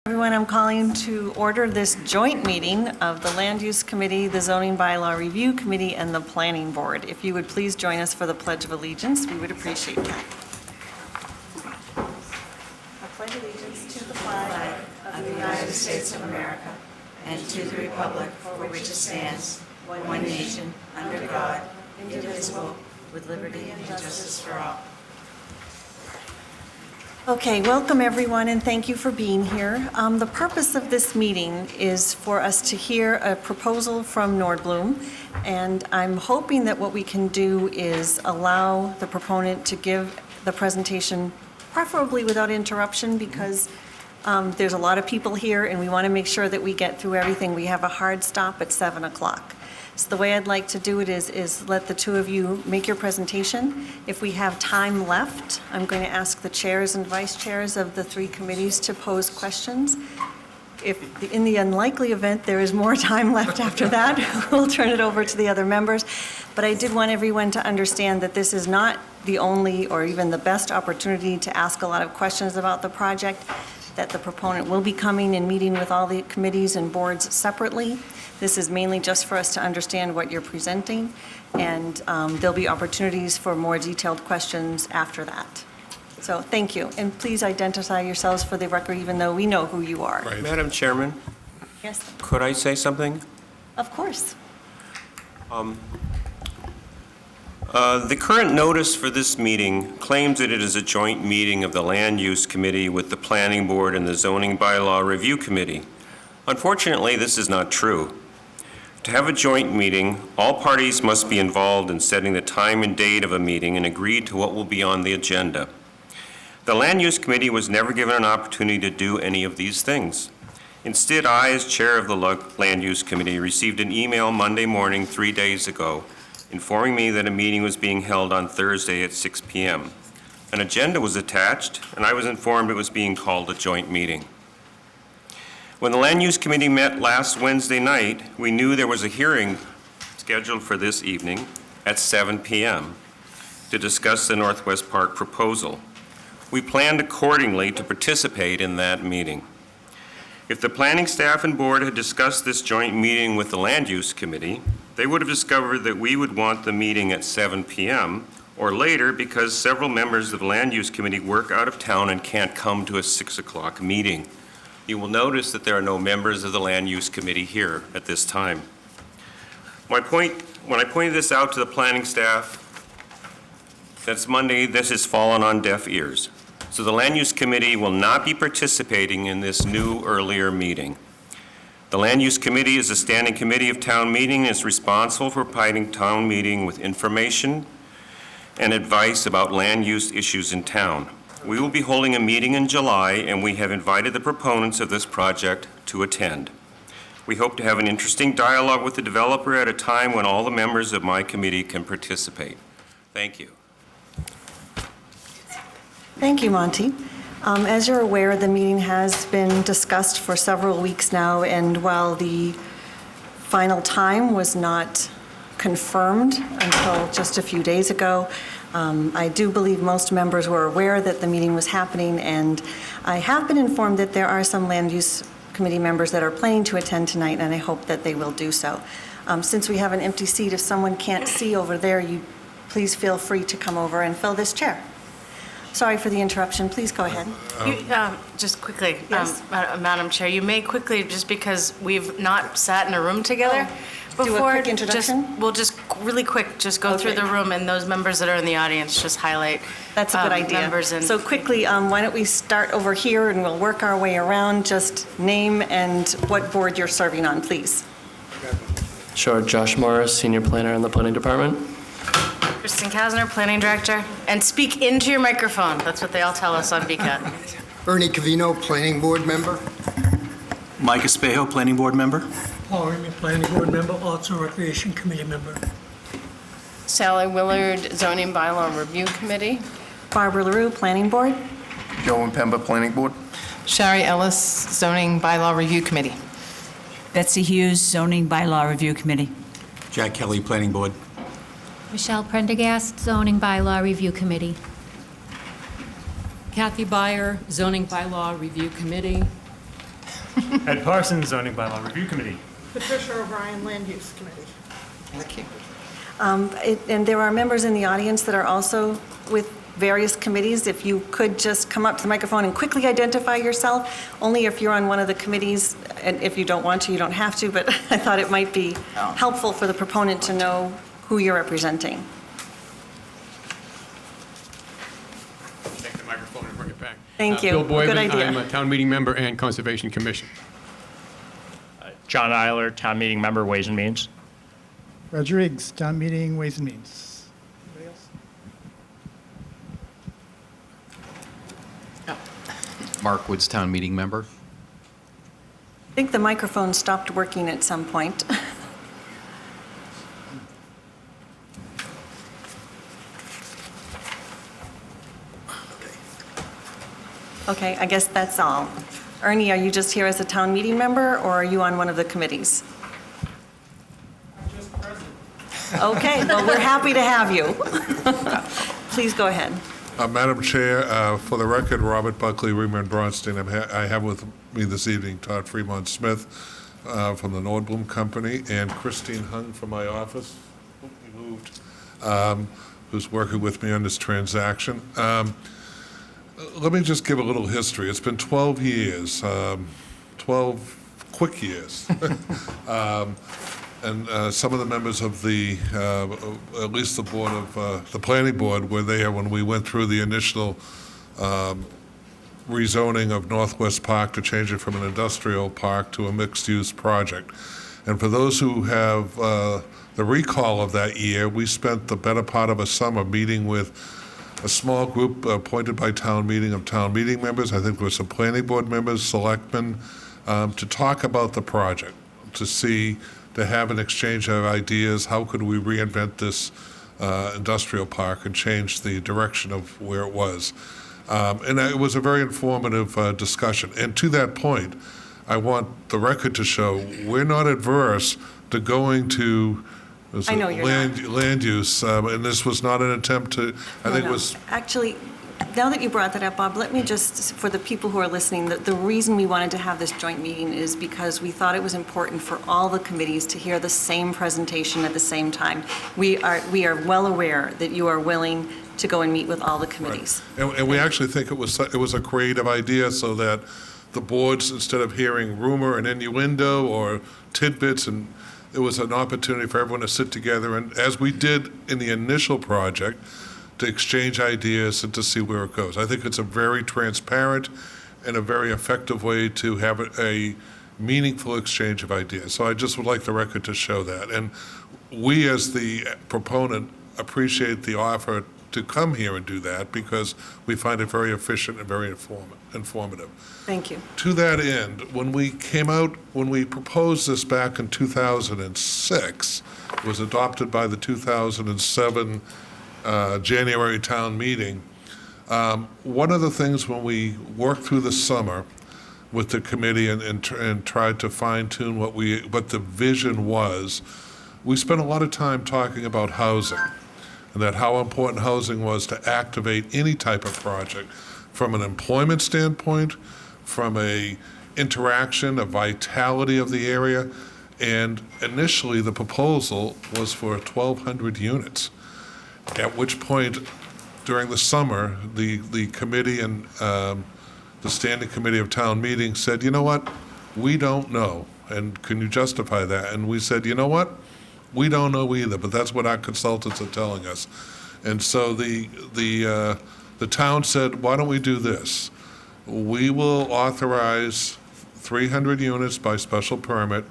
Everyone, I'm calling to order this joint meeting of the Land Use Committee, the Zoning Bylaw Review Committee, and the Planning Board. If you would please join us for the Pledge of Allegiance, we would appreciate that. I pledge allegiance to the flag of the United States of America and to the republic for which it stands, one nation, under God, indivisible, with liberty and justice for all. Okay, welcome everyone, and thank you for being here. The purpose of this meeting is for us to hear a proposal from Nordblom, and I'm hoping that what we can do is allow the proponent to give the presentation, preferably without interruption, because there's a lot of people here, and we want to make sure that we get through everything. We have a hard stop at 7 o'clock. So the way I'd like to do it is let the two of you make your presentation. If we have time left, I'm going to ask the chairs and vice chairs of the three committees to pose questions. If, in the unlikely event there is more time left after that, we'll turn it over to the other members. But I did want everyone to understand that this is not the only or even the best opportunity to ask a lot of questions about the project, that the proponent will be coming and meeting with all the committees and boards separately. This is mainly just for us to understand what you're presenting, and there'll be opportunities for more detailed questions after that. So thank you, and please identify yourselves for the record, even though we know who you are. Right. Madam Chairman, Yes, could I say something? of course. The current notice for this meeting claims that it is a joint meeting of the Land Use Committee with the Planning Board and the Zoning Bylaw Review Committee. Unfortunately, this is not true. To have a joint meeting, all parties must be involved in setting the time and date of a meeting and agree to what will be on the agenda. The Land Use Committee was never given an opportunity to do any of these things. Instead, I, as chair of the Land Use Committee, received an email Monday morning 3 days ago informing me that a meeting was being held on Thursday at 6 p.m. An agenda was attached, and I was informed it was being called a joint meeting. When the Land Use Committee met last Wednesday night, we knew there was a hearing scheduled for this evening at 7 p.m. to discuss the Northwest Park proposal. We planned accordingly to participate in that meeting. If the planning staff and board had discussed this joint meeting with the Land Use Committee, they would have discovered that we would want the meeting at 7 p.m. or later because several members of the Land Use Committee work out of town and can't come to a 6 o'clock meeting. You will notice that there are no members of the Land Use Committee here at this time. When I pointed this out to the planning staff, that's Monday, this has fallen on deaf ears. So the Land Use Committee will not be participating in this new earlier meeting. The Land Use Committee is a standing committee of town meeting and is responsible for providing town meeting with information and advice about land use issues in town. We will be holding a meeting in July, and we have invited the proponents of this project to attend. We hope to have an interesting dialogue with the developer at a time when all the members of my committee can participate. Thank you. Thank you, Monty. As you're aware, the meeting has been discussed for several weeks now, and while the final time was not confirmed until just a few days ago, I do believe most members were aware that the meeting was happening, and I have been informed that there are some Land Use Committee members that are planning to attend tonight, and I hope that they will do so. Since we have an empty seat, if someone can't see over there, you please feel free to come over and fill this chair. Sorry for the interruption. Please go ahead. Just quickly, Yes. Madam Chair, you may quickly, just because we've not sat in a room together Do a before. quick introduction? We'll just really quick, just go through Okay. the room, and those members that are in the audience, just highlight. That's a good idea. Members and. So quickly, why don't we start over here and we'll work our way around. Just name and what board you're serving on, please. Sure, Josh Morris, Senior Planner in the Planning Department. Kristen Kasner, Planning Director, and speak into your microphone. That's what they all tell us on VCAT. Ernie Cavino, Planning Board member. Mike Espejo, Planning Board member. Paul Remy, Planning Board member, Arts and Recreation Committee member. Sally Willard, Zoning Bylaw Review Committee. Barbara LaRue, Planning Board. Joe and Pemba, Planning Board. Shari Ellis, Zoning Bylaw Review Committee. Betsy Hughes, Zoning Bylaw Review Committee. Jack Kelly, Planning Board. Michelle Prendergast, Zoning Bylaw Review Committee. Kathy Byer, Zoning Bylaw Review Committee. Ed Parsons, Zoning Bylaw Review Committee. Patricia O'Brien, Land Use Committee. And there are members in the audience that are also with various committees. If you could just come up to the microphone and quickly identify yourself, only if you're on one of the committees, and if you don't want to, you don't have to, but I thought it might be helpful for the proponent to know who you're representing. Take the microphone and bring it back. Thank you. Bill Boyvan, Good idea. I'm a town meeting member and Conservation Commission. John Eiler, Town Meeting Member, Ways and Means. Roger Riggs, Town Meeting, Ways and Means. Anybody else? Mark Woods, Town Meeting Member. I think the microphone stopped working at some point. Okay, I guess that's all. Ernie, are you just here as a town meeting member, or are you on one of the committees? Just present. Okay, well, we're happy to have you. Please go ahead. Madam Chair, for the record, Robert Buckley, Reamer and Bronstein. I have with me this evening Todd Fremont Smith from the Nordblum Company and Christine Hung from my office, who moved, who's working with me on this transaction. Let me just give a little history. It's been 12 years, 12 quick years. And some of the members of the, at least the board of, the planning board were there when we went through the initial rezoning of Northwest Park to change it from an industrial park to a mixed-use project. And for those who have the recall of that year, we spent the better part of a summer meeting with a small group appointed by town meeting of town meeting members. I think there were some planning board members, selectmen, to talk about the project, to have an exchange of ideas. How could we reinvent this industrial park and change the direction of where it was? And it was a very informative discussion. And to that point, I want the record to show we're not adverse to going to I know you're land use, and this was not an attempt to, I think it was. Actually, now that you brought that up, Bob, let me just, for the people who are listening, the reason we wanted to have this joint meeting is because we thought it was important for all the committees to hear the same presentation at the same time. We are well aware that you are willing to go and meet with all the committees. Right. And we actually think it was a creative idea so that the boards, instead of hearing rumor and innuendo or tidbits, and it was an opportunity for everyone to sit together and, as we did in the initial project, to exchange ideas and to see where it goes. I think it's a very transparent and a very effective way to have a meaningful exchange of ideas. So I just would like the record to show that. And we, as the proponent, appreciate the offer to come here and do that because we find it very efficient and very informative. Thank you. To that end, when we proposed this back in 2006, it was adopted by the 2007 January town meeting. One of the things when we worked through the summer with the committee and tried to fine-tune what the vision was, we spent a lot of time talking about housing and that how important housing was to activate any type of project from an employment standpoint, from a interaction, a vitality of the area. And initially the proposal was for 1,200 units. At which point, during the summer, the committee and the standing committee of town meeting said, you know what, we don't know, and can you justify that? And we said, you know what, we don't know either, but that's what our consultants are telling us. And so the town said, why don't we do this? We will authorize 300 units by special permit.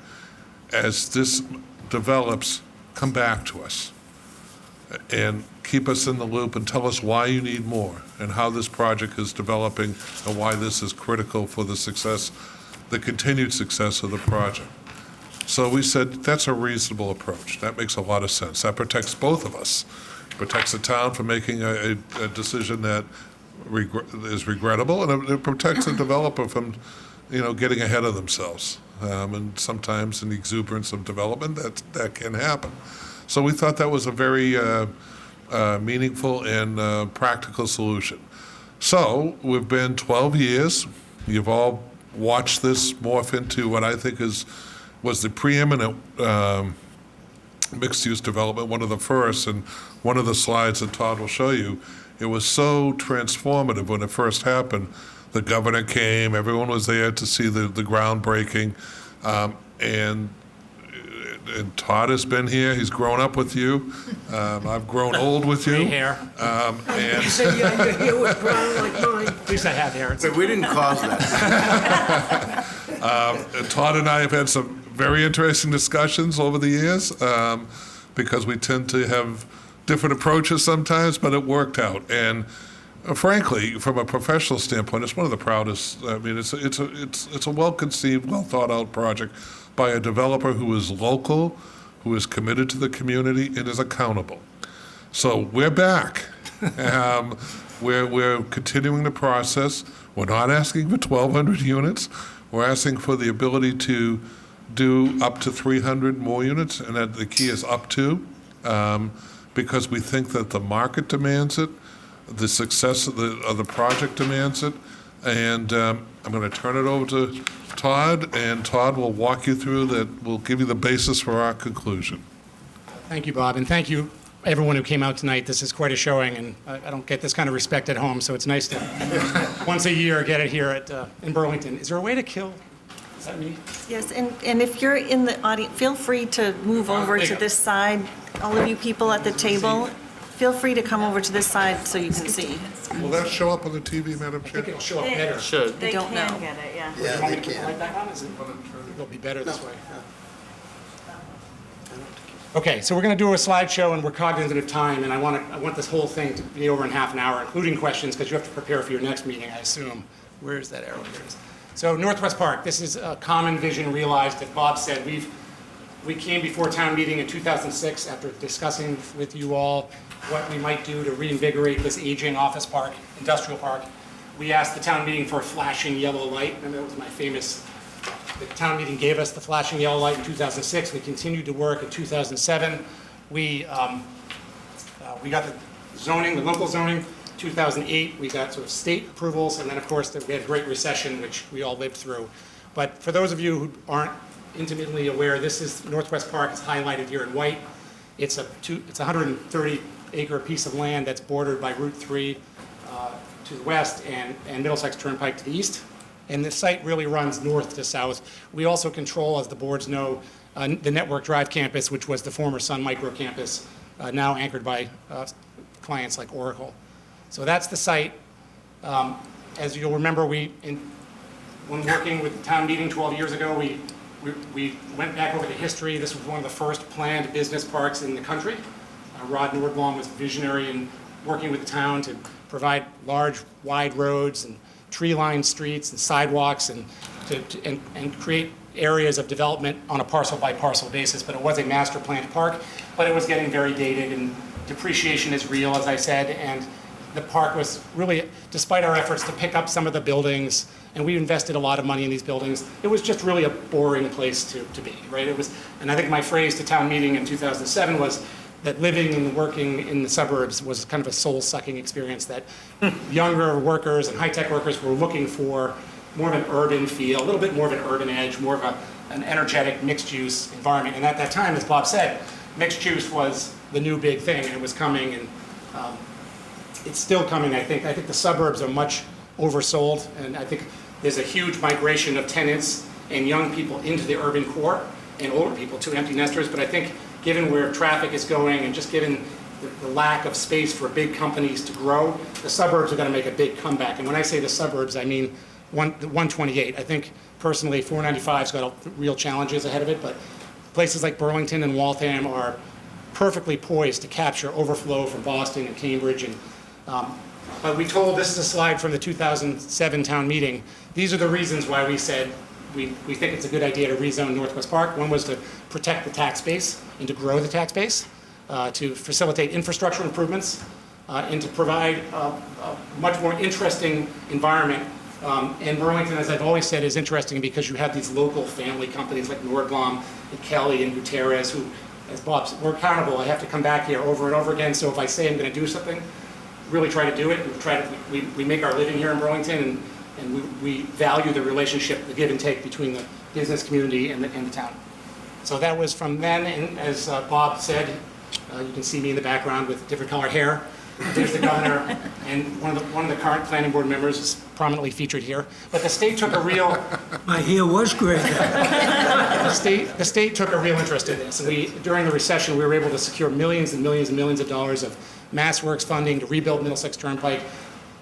As this develops, come back to us and keep us in the loop and tell us why you need more and how this project is developing and why this is critical for the continued success of the project. So we said, that's a reasonable approach. That makes a lot of sense. That protects both of us. It protects the town from making a decision that is regrettable, and it protects the developer from, getting ahead of themselves. And sometimes in the exuberance of development, that can happen. So we thought that was a very meaningful and practical solution. So we've been 12 years. You've all watch this morph into what I think was the preeminent mixed-use development, one of the first, and one of the slides that Todd will show you, it was so transformative when it first happened. The governor came, everyone was there to see the groundbreaking, and Todd has been here, he's grown up with you, I've grown old with you. Gray hair. And You said your hair was brown like mine. At least I have hair. But we didn't cause that. Todd and I have had some very interesting discussions over the years, because we tend to have different approaches sometimes, but it worked out. And frankly, from a professional standpoint, it's one of the proudest. I mean, it's a well-conceived, well-thought-out project by a developer who is local, who is committed to the community, and is accountable. So we're back. We're continuing the process. We're not asking for 1,200 units. We're asking for the ability to do up to 300 more units, and that the key is up to, because we think that the market demands it, the success of the project demands it, and I'm going to turn it over to Todd, and Todd will walk you through that, will give you the basis for our conclusion. Thank you, Bob, and thank you, everyone who came out tonight. This is quite a showing, and I don't get this kind of respect at home, so it's nice to once a year get it here in Burlington. Is there a way to kill? Is that me? Yes, and if you're in the audience, feel free to move over to this side. All of you people at the table, feel free to come over to this side so you can see. Will that show up on the TV, Madam Chair? I think it'll show up better. Should. I don't know. Get it, yeah. You want me to put the light back on? It'll be better this way. Okay, so we're going to do a slideshow, and we're cognizant of time, and I want this whole thing to be over in half an hour, including questions, because you have to prepare for your next meeting, I assume. Where is that arrow? Here it is. So Northwest Park, this is a common vision realized. As Bob said, we came before town meeting in 2006 after discussing with you all what we might do to reinvigorate this aging office park, industrial park. We asked the town meeting for a flashing yellow light, and that was my famous. The town meeting gave us the flashing yellow light in 2006. We continued to work in 2007. We got the zoning, the local zoning. 2008, we got sort of state approvals, and then of course we had a great recession, which we all lived through. But for those of you who aren't intimately aware, this is Northwest Park. It's highlighted here in white. It's a 130-acre piece of land that's bordered by Route 3 to the west and Middlesex Turnpike to the east. And the site really runs north to south. We also control, as the boards know, the Network Drive campus, which was the former Sun Micro campus, now anchored by clients like Oracle. So that's the site. As you'll remember, when working with the town meeting 12 years ago, we went back over the history. This was one of the first planned business parks in the country. Rod Nordblom was visionary in working with the town to provide large, wide roads and tree-lined streets and sidewalks and create areas of development on a parcel-by-parcel basis. But it was a master planned park, but it was getting very dated, and depreciation is real, as I said, and the park was really, despite our efforts to pick up some of the buildings, and we invested a lot of money in these buildings, it was just really a boring place to be, right? It was, and I think my phrase to town meeting in 2007 was that living and working in the suburbs was kind of a soul-sucking experience, that younger workers and high-tech workers were looking for more of an urban feel, a little bit more of an urban edge, more of an energetic mixed-use environment. And at that time, as Bob said, mixed-use was the new big thing, and it was coming, and it's still coming, I think. I think the suburbs are much oversold, and I think there's a huge migration of tenants and young people into the urban core, and older people to empty nesters. But I think given where traffic is going and just given the lack of space for big companies to grow, the suburbs are going to make a big comeback. And when I say the suburbs, I mean 128. I think personally 495's got real challenges ahead of it, but places like Burlington and Waltham are perfectly poised to capture overflow from Boston and Cambridge. And but we told, this is a slide from the 2007 town meeting, these are the reasons why we said we think it's a good idea to rezone Northwest Park. One was to protect the tax base and to grow the tax base, to facilitate infrastructure improvements, and to provide a much more interesting environment. And Burlington, as I've always said, is interesting because you have these local family companies like Nordblom and Kelly and Gutierrez who, as Bob said, we're accountable. I have to come back here over and over again. So if I say I'm going to do something, really try to do it. We make our living here in Burlington, and and we value the relationship, the give and take between the business community and the town. So that was from then, and as Bob said, you can see me in the background with different color hair. There's the governor, and one of the current planning board members is prominently featured here. But the state took a real... My hair was gray. The state took a real interest in this. And during the recession, we were able to secure millions and millions and millions of dollars of MassWorks funding to rebuild Middlesex Turnpike,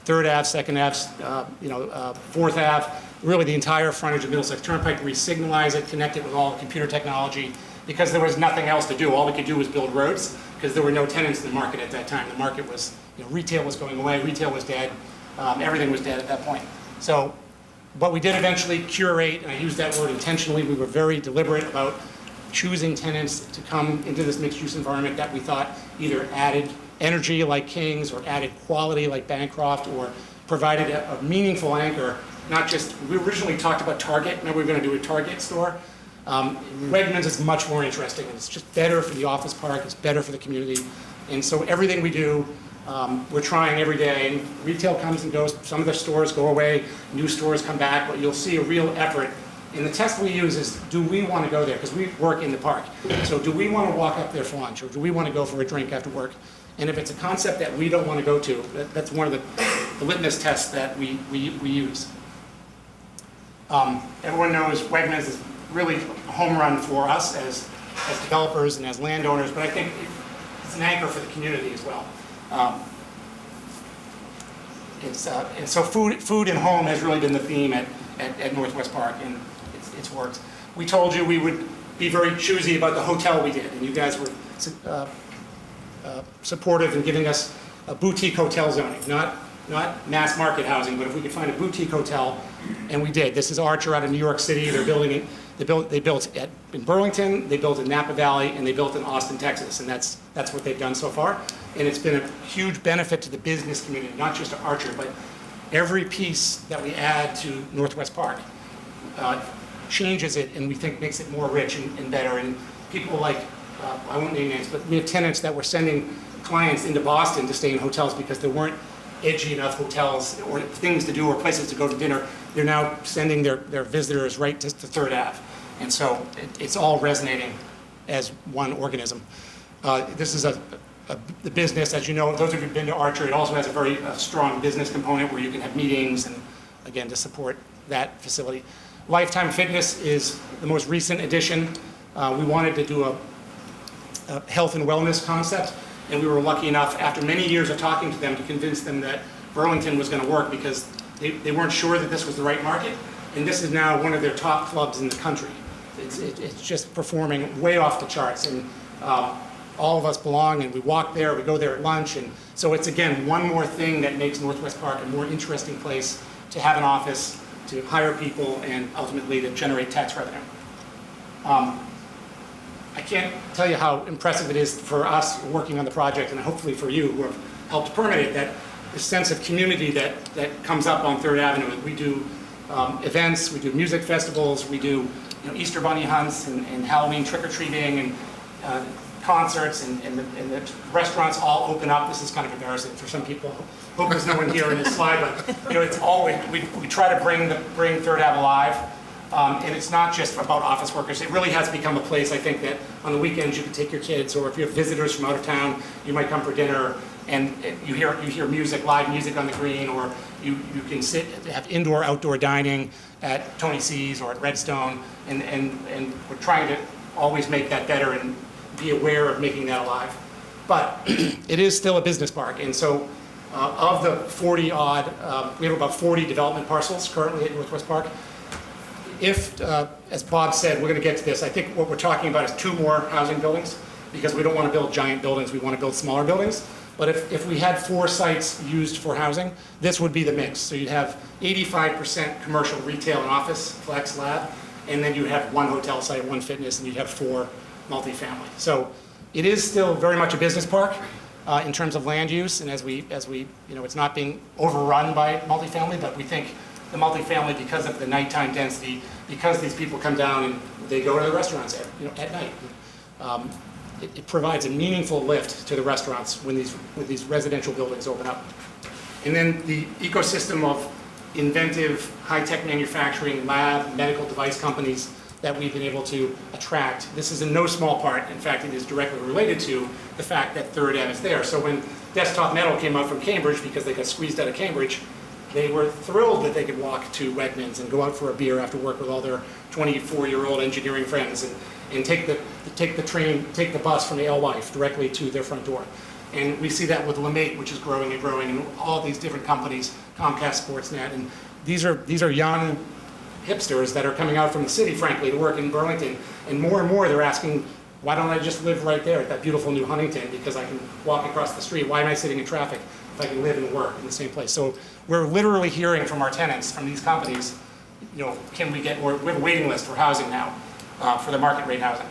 3rd Ave, 2nd Ave, 4th Ave, really the entire frontage of Middlesex Turnpike, re-signalize it, connect it with all computer technology, because there was nothing else to do. All we could do was build roads, because there were no tenants in the market at that time. The market was, retail was going away, retail was dead, everything was dead at that point. So, but we did eventually curate, and I use that word intentionally, we were very deliberate about choosing tenants to come into this mixed-use environment that we thought either added energy like King's, or added quality like Bancroft, or provided a meaningful anchor, not just, we originally talked about Target, remember we were going to do a Target store? Wegmans is much more interesting, and it's just better for the office park, it's better for the community, and so everything we do, we're trying every day, and retail comes and goes, some of the stores go away, new stores come back, but you'll see a real effort, and the test we use is, do we want to go there? Because we work in the park, so do we want to walk up there for lunch, or do we want to go for a drink after work? And if it's a concept that we don't want to go to, that's one of the litmus tests that we use. Everyone knows Wegmans is really a home run for us as developers and as landowners, but I think it's an anchor for the community as well. And so food and home has really been the theme at Northwest Park, and it's worked. We told you we would be very choosy about the hotel we did, and you guys were supportive in giving us a boutique hotel zoning, not mass market housing, but if we could find a boutique hotel, and we did. This is Archer out of New York City. They're building it. They built in Burlington, they built in Napa Valley, and they built in Austin, Texas, and that's what they've done so far. And it's been a huge benefit to the business community, not just to Archer, but every piece that we add to Northwest Park changes it, and we think makes it more rich and better. And people like, I won't name names, but we have tenants that were sending clients into Boston to stay in hotels because there weren't edgy enough hotels or things to do or places to go to dinner. They're now sending their visitors right to 3rd Ave. And so it's all resonating as one organism. This is the business, as you know, those of you who've been to Archer, it also has a very strong business component where you can have meetings and, again, to support that facility. Lifetime Fitness is the most recent addition. We wanted to do a health and wellness concept, and we were lucky enough, after many years of talking to them, to convince them that Burlington was going to work because they weren't sure that this was the right market, and this is now one of their top clubs in the country. It's just performing way off the charts, and all of us belong, and we walk there, we go there at lunch, and so it's, again, one more thing that makes Northwest Park a more interesting place to have an office, to hire people, and ultimately to generate tax revenue. I can't tell you how impressive it is for us working on the project, and hopefully for you who have helped permit it, that the sense of community that comes up on 3rd Avenue. We do events, we do music festivals, we do Easter bunny hunts and Halloween trick-or-treating and concerts, and the restaurants all open up. This is kind of embarrassing for some people. Hope there's no one here in this slide, but it's always, we try to bring 3rd Ave alive. And it's not just about office workers. It really has become a place, I think, that on the weekends you can take your kids, or if you have visitors from out of town, you might come for dinner, and you hear music, live music on the green, or you can have indoor, outdoor dining at Tony C's or at Redstone, and we're trying to always make that better and be aware of making that alive. But it is still a business park, and so of the 40-odd, we have about 40 development parcels currently at Northwest Park. If, as Bob said, we're going to get to this, I think what we're talking about is 2 more housing buildings, because we don't want to build giant buildings, we want to build smaller buildings. But if we had 4 sites used for housing, this would be the mix. So you'd have 85% commercial, retail, and office, flex, lab, and then you'd have 1 hotel site, 1 fitness, and you'd have 4 multifamily. So it is still very much a business park in terms of land use, and as we, it's not being overrun by multifamily, but we think the multifamily, because of the nighttime density, because these people come down and they go to the restaurants at night. It provides a meaningful lift to the restaurants when these residential buildings open up. And then the ecosystem of inventive, high-tech manufacturing, lab, medical device companies that we've been able to attract. This is in no small part, in fact, it is directly related to the fact that Third Ave is there. So when Desktop Metal came out from Cambridge, because they got squeezed out of Cambridge, they were thrilled that they could walk to Wegmans and go out for a beer after work with all their 24-year-old engineering friends and take the train, take the bus from Alewife directly to their front door. And we see that with LeMaitre, which is growing and growing, and all these different companies, Comcast, Sportsnet, and these are young hipsters that are coming out from the city, frankly, to work in Burlington, and more they're asking, why don't I just live right there at that beautiful new Huntington, because I can walk across the street? Why am I sitting in traffic if I can live and work in the same place? So we're literally hearing from our tenants, from these companies, can we get more? We have a waiting list for housing now, for the market rate housing.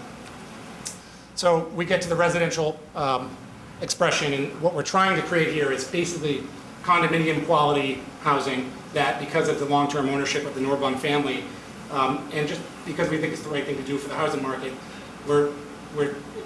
So we get to the residential expression, and what we're trying to create here is basically condominium quality housing that, because of the long-term ownership of the Nordblum family, and just because we think it's the right thing to do for the housing market, we're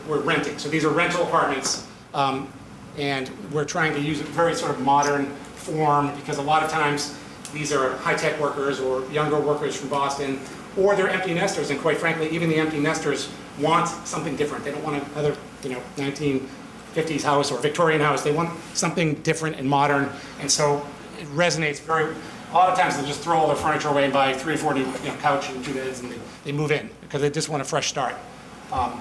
renting. So these are rental apartments, and we're trying to use a very sort of modern form, because a lot of times these are high-tech workers or younger workers from Boston, or they're empty nesters, and quite frankly, even the empty nesters want something different. They don't want another, 1950s house or Victorian house. They want something different and modern, and so it resonates very. A lot of times they'll just throw all their furniture away and buy 3 or 4 new couch and 2 beds, and they move in because they just want a fresh start. A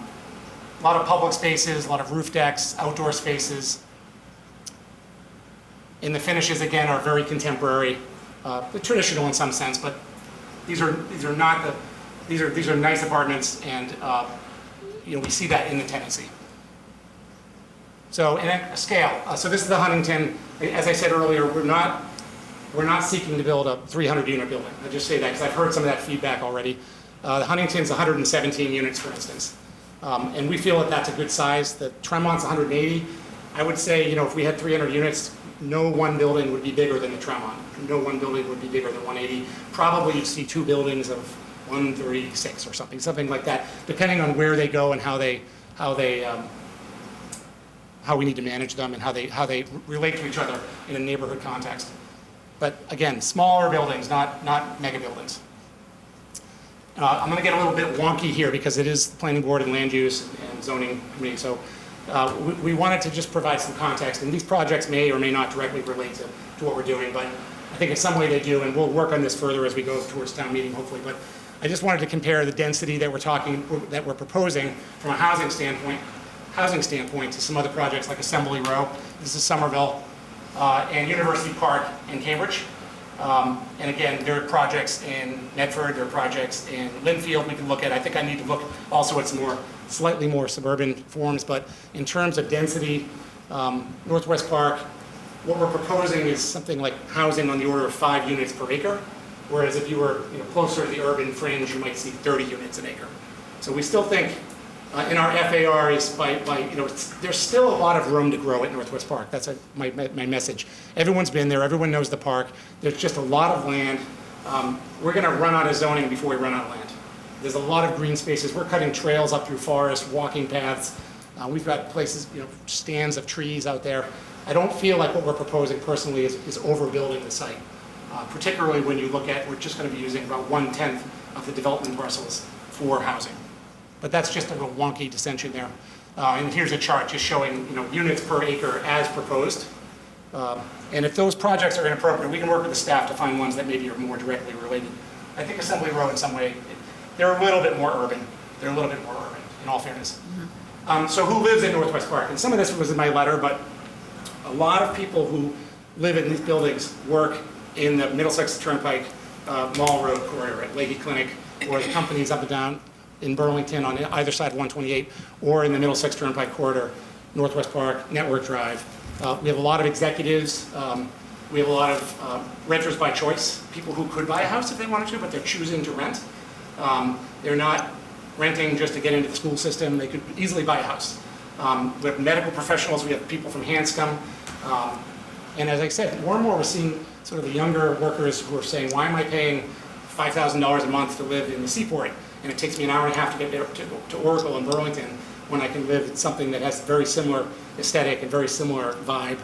lot of public spaces, a lot of roof decks, outdoor spaces. And the finishes, again, are very contemporary, traditional in some sense, but these are nice apartments, and we see that in the tenancy. So, and then scale. So this is the Huntington. As I said earlier, we're not seeking to build a 300-unit building. I just say that because I've heard some of that feedback already. The Huntington's 117 units, for instance, and we feel that that's a good size. The Tremont's 180. I would say, if we had 300 units, no one building would be bigger than the Tremont. No one building would be bigger than 180. Probably you'd see 2 buildings of 136 or something like that, depending on where they go and how we need to manage them and how they relate to each other in a neighborhood context. But again, smaller buildings, not mega buildings. I'm going to get a little bit wonky here because it is the Planning Board and Land Use and Zoning Committee. So we wanted to just provide some context, and these projects may or may not directly relate to what we're doing, but I think in some way they do, and we'll work on this further as we go towards town meeting, hopefully. But I just wanted to compare the density that we're proposing from a housing standpoint to some other projects like Assembly Row. This is Somerville, and University Park in Cambridge. And again, there are projects in Medford, there are projects in Linfield we can look at. I think I need to look also at some slightly more suburban forms, but in terms of density, Northwest Park, what we're proposing is something like housing on the order of 5 units per acre, whereas if you were closer to the urban fringe, you might see 30 units an acre. So we still think in our FAR is there's still a lot of room to grow at Northwest Park. That's my message. Everyone's been there. Everyone knows the park. There's just a lot of land. We're going to run out of zoning before we run out of land. There's a lot of green spaces. We're cutting trails up through forest, walking paths. We've got places, stands of trees out there. I don't feel like what we're proposing personally is overbuilding the site, particularly when you look at we're just going to be using about 1/10 of the development parcels for housing. But that's just a little wonky dissension there. And here's a chart just showing units per acre as proposed. And if those projects are inappropriate, we can work with the staff to find ones that maybe are more directly related. I think Assembly Row in some way, they're a little bit more urban. They're a little bit more urban, in all fairness. So who lives in Northwest Park? And some of this was in my letter, but a lot of people who live in these buildings work in the Middlesex Turnpike Mall Road corridor at Leahy Clinic, or the companies up and down in Burlington on either side of 128, or in the Middlesex Turnpike corridor, Northwest Park, Network Drive. We have a lot of executives. We have a lot of renters by choice, people who could buy a house if they wanted to, but they're choosing to rent. They're not renting just to get into the school system. They could easily buy a house. We have medical professionals. We have people from Hanscom. And as I said, more and more we're seeing sort of the younger workers who are saying, why am I paying $5,000 a month to live in the Seaport? And it takes me an hour and a half to get there to Oracle and Burlington when I can live in something that has very similar aesthetic and very similar vibe.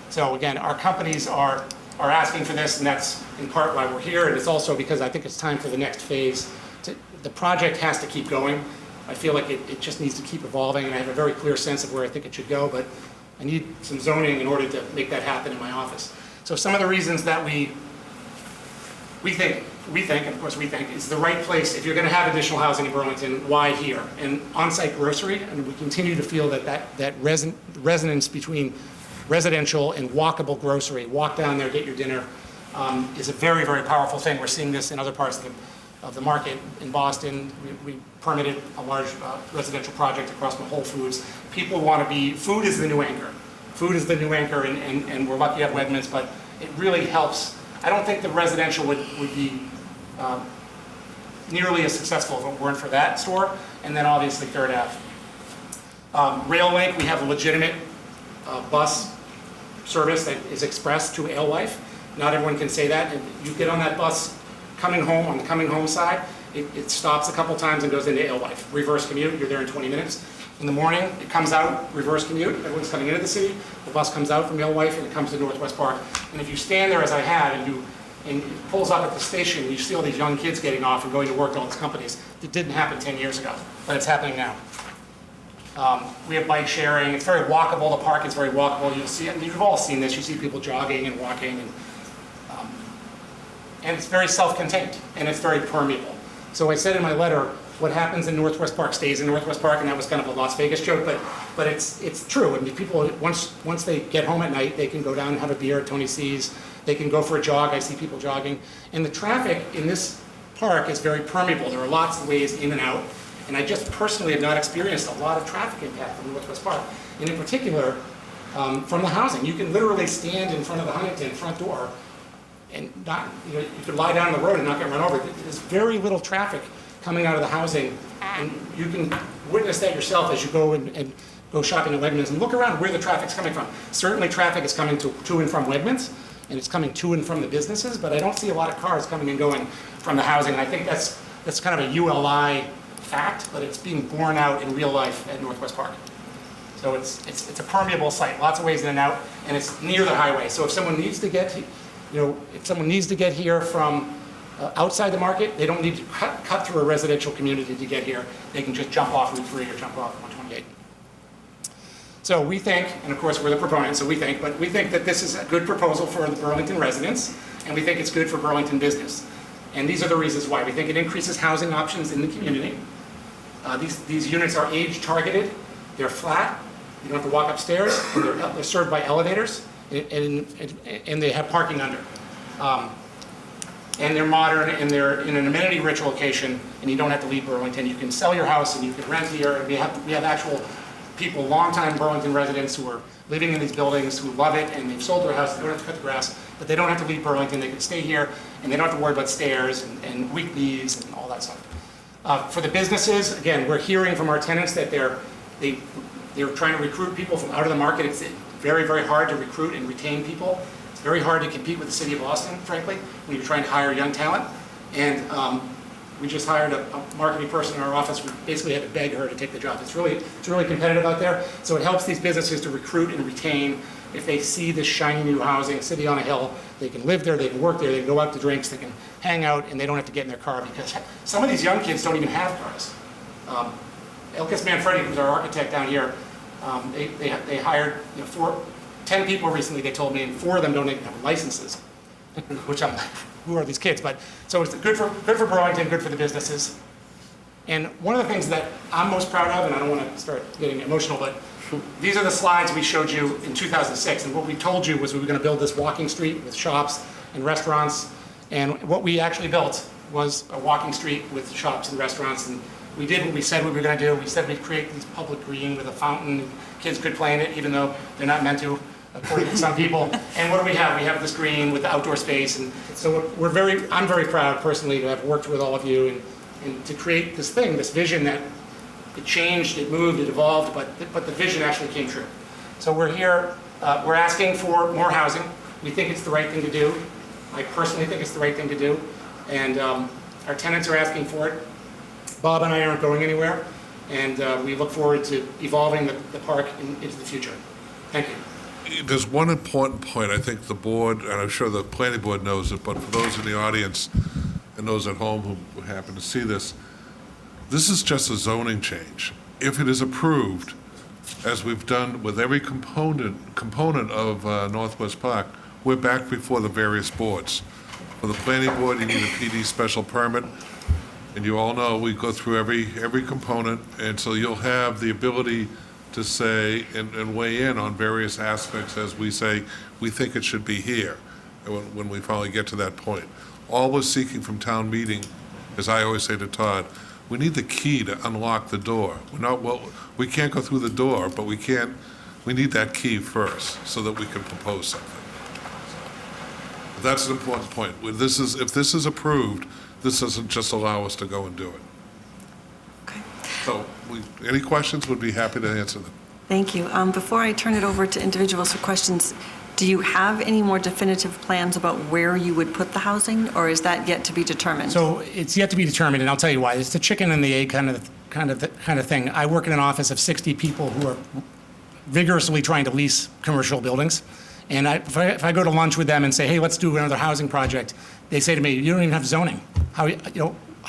So again, our companies are are asking for this, and that's in part why we're here, and it's also because I think it's time for the next phase. The project has to keep going. I feel like it just needs to keep evolving, and I have a very clear sense of where I think it should go, but I need some zoning in order to make that happen in my office. So some of the reasons that we think, and of course we think, is the right place, if you're going to have additional housing in Burlington, why here? And on-site grocery, and we continue to feel that resonance between residential and walkable grocery, walk down there, get your dinner, is a very, very powerful thing. We're seeing this in other parts of the market. In Boston, we permitted a large residential project across from Whole Foods. People want to be, food is the new anchor. Food is the new anchor, and we're lucky to have Wegmans, but it really helps. I don't think the residential would be nearly as successful if it weren't for that store, and then obviously Third Ave. Rail Link, we have a legitimate bus service that is express to Alewife. Not everyone can say that. And you get on that bus coming home, on the coming home side, it stops a couple times and goes into Alewife. Reverse commute, you're there in 20 minutes. In the morning, it comes out, reverse commute, everyone's coming into the city, the bus comes out from Alewife and it comes to Northwest Park. And if you stand there as I have, and it pulls up at the station, you see all these young kids getting off and going to work at all these companies. It didn't happen 10 years ago, but it's happening now. We have bike sharing, it's very walkable, the park is very walkable. You'll see, and you've all seen this, you see people jogging and walking, and it's very self-contained, and it's very permeable. So I said in my letter, what happens in Northwest Park stays in Northwest Park, and that was kind of a Las Vegas joke, but it's true. I mean, people, once they get home at night, they can go down and have a beer at Tony C's, they can go for a jog, I see people jogging, and the traffic in this park is very permeable. There are lots of ways in and out, and I just personally have not experienced a lot of traffic impact from Northwest Park, and in particular, from the housing. You can literally stand in front of the Huntington front door and not, you could lie down on the road and not get run over. There's very little traffic coming out of the housing, and you can witness that yourself as you go and go shopping at Wegmans and look around where the traffic's coming from. Certainly traffic is coming to and from Wegmans, and it's coming to and from the businesses, but I don't see a lot of cars coming and going from the housing, and I think that's kind of a ULI fact, but it's being borne out in real life at Northwest Park. So it's a permeable site, lots of ways in and out, and it's near the highway. So if someone needs to get here from outside the market, they don't need to cut through a residential community to get here. They can just jump off Route 3 or jump off 128. So we think, and of course we're the proponents, so we think that this is a good proposal for the Burlington residents, and we think it's good for Burlington business. And these are the reasons why. We think it increases housing options in the community. These units are age targeted, they're flat, you don't have to walk upstairs, and they're served by elevators, and they have parking under. And they're modern, and they're in an amenity-rich location, and you don't have to leave Burlington. You can sell your house, and you can rent here. And we have actual people, longtime Burlington residents who are living in these buildings, who love it, and they've sold their house. They don't have to cut the grass, but they don't have to leave Burlington. They can stay here, and they don't have to worry about stairs and weak knees and all that stuff. For the businesses, again, we're hearing from our tenants that they're trying to recruit people from out of the market. It's very, very hard to recruit and retain people. It's very hard to compete with the city of Boston, frankly, when you're trying to hire young talent. And we just hired a marketing person in our office. We basically had to beg her to take the job. It's really competitive out there. So it helps these businesses to recruit and retain. If they see this shiny new housing, city on a hill, they can live there, they can work there, they can go out to drinks, they can hang out, and they don't have to get in their car, because some of these young kids don't even have cars. Elkis Manfredi, who's our architect down here, they hired 10 people recently, they told me, and 4 of them don't even have licenses, which I'm like, who are these kids? But so it's good for Burlington, good for the businesses. And one of the things that I'm most proud of, and I don't want to start getting emotional, but these are the slides we showed you in 2006, and what we told you was we were going to build this walking street with shops and restaurants, and what we actually built was a walking street with shops and restaurants, and we did what we said we were going to do. We said we'd create this public green with a fountain, and kids could play in it, even though they're not meant to, according to some people. And what do we have? We have this green with the outdoor space, and so I'm very proud personally to have worked with all of you and to create this thing, this vision that it changed, it moved, it evolved, but the vision actually came true. So we're here, we're asking for more housing. We think it's the right thing to do. I personally think it's the right thing to do, and our tenants are asking for it. Bob and I aren't going anywhere, and we look forward to evolving the park into the future. Thank you. there's one important point, I think the board, and I'm sure the planning board knows it, but for those in the audience and those at home who happen to see this, this is just a zoning change. If it is approved, as we've done with every component of Northwest Park, we're back before the various boards. For the planning board, you need a PD special permit, and you all know we go through every component, and so you'll have the ability to say and weigh in on various aspects as we say, we think it should be here, when we finally get to that point. All we're seeking from town meeting, as I always say to Todd, we need the key to unlock the door. We can't go through the door, but we need that key first so that we can propose something. That's an important point. If this is approved, this doesn't just allow us to go and do it. Okay. So, any questions, would be happy to answer them. Thank you. Before I turn it over to individuals for questions, do you have any more definitive plans about where you would put the housing, or is that yet to be determined? So it's yet to be determined, and I'll tell you why. It's the chicken and the egg kind of thing. I work in an office of 60 people who are vigorously trying to lease commercial buildings. And if I go to lunch with them and say, hey, let's do another housing project, they say to me, you don't even have zoning. How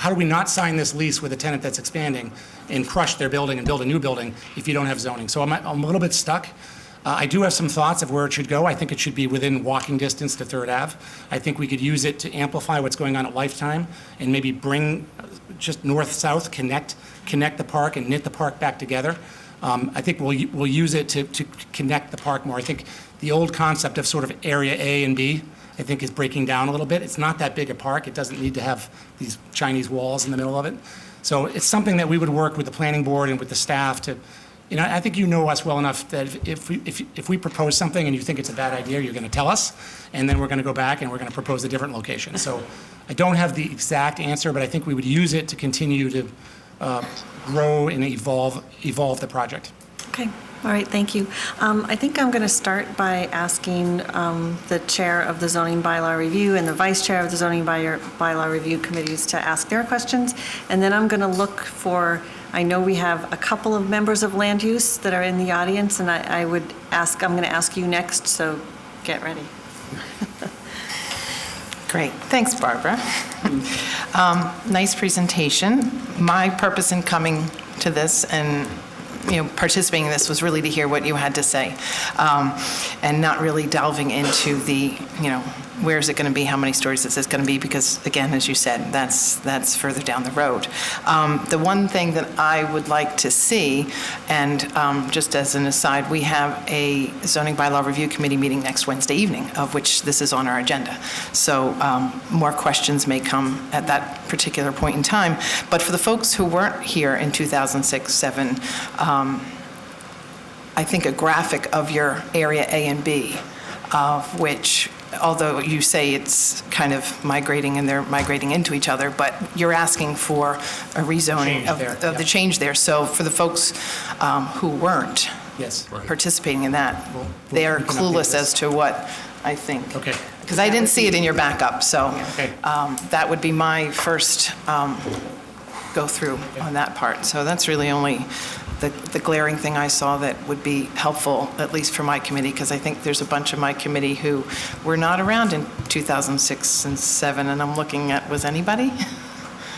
do we not sign this lease with a tenant that's expanding and crush their building and build a new building if you don't have zoning? So I'm a little bit stuck. I do have some thoughts of where it should go. I think it should be within walking distance to Third Ave. I think we could use it to amplify what's going on at Lifetime and maybe bring just north-south, connect the park and knit the park back together. I think we'll use it to connect the park more. I think the old concept of sort of area A and B, I think, is breaking down a little bit. It's not that big a park. It doesn't need to have these Chinese walls in the middle of it. So it's something that we would work with the planning board and with the staff to, I think you know us well enough that if we propose something and you think it's a bad idea, you're going to tell us, and then we're going to go back and we're going to propose a different location. So I don't have the exact answer, but I think we would use it to continue to grow and evolve the project. Okay. All right, thank you. I think I'm going to start by asking the chair of the zoning bylaw review and the vice chair of the zoning bylaw review committees to ask their questions. And then I'm going to look for, I know we have a couple of members of land use that are in the audience, and I'm going to ask you next, so get ready. Great. Thanks, Barbara. Nice presentation. My purpose in coming to this and participating in this was really to hear what you had to say, and not really delving into the, where is it going to be, how many stories is this going to be, because, again, as you said, that's further down the road. The one thing that I would like to see, and just as an aside, we have a zoning bylaw review committee meeting next Wednesday evening, of which this is on our agenda. So more questions may come at that particular point in time. But for the folks who weren't here in 2006-07, I think a graphic of your area A and B, of which, although you say it's kind of migrating and they're migrating into each other, but you're asking for a rezoning of the change there. So for the folks who weren't participating in that, they are clueless as to what I think. Okay. Because I didn't see it in your backup, so that would be my first go through on that part. So that's really only the glaring thing I saw that would be helpful, at least for my committee, because I think there's a bunch of my committee who were not around in 2006 and 2007, and I'm looking at, was anybody?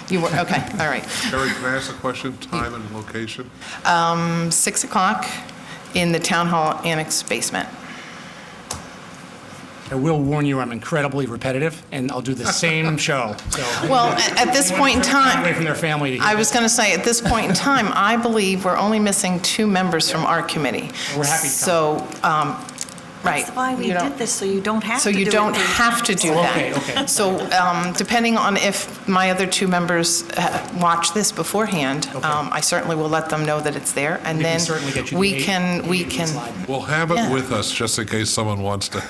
You were, okay, all right. Terry, can I ask a question, time and location? 6 o'clock in the Town Hall Annex basement. I will warn you, I'm incredibly repetitive, and I'll do the same show. So Well, at this point in time, away from their family to hear I was going to say, at this point in time, I believe we're only missing 2 members from our committee. We're happy to So, right. That's why we did this, so you don't have to So do it. you don't have to do that. Okay. So depending on if my other 2 members watch this beforehand, I certainly will let them know that it's there, and We can then certainly get you we the can, We'll have it Yeah. with us just in case someone wants to.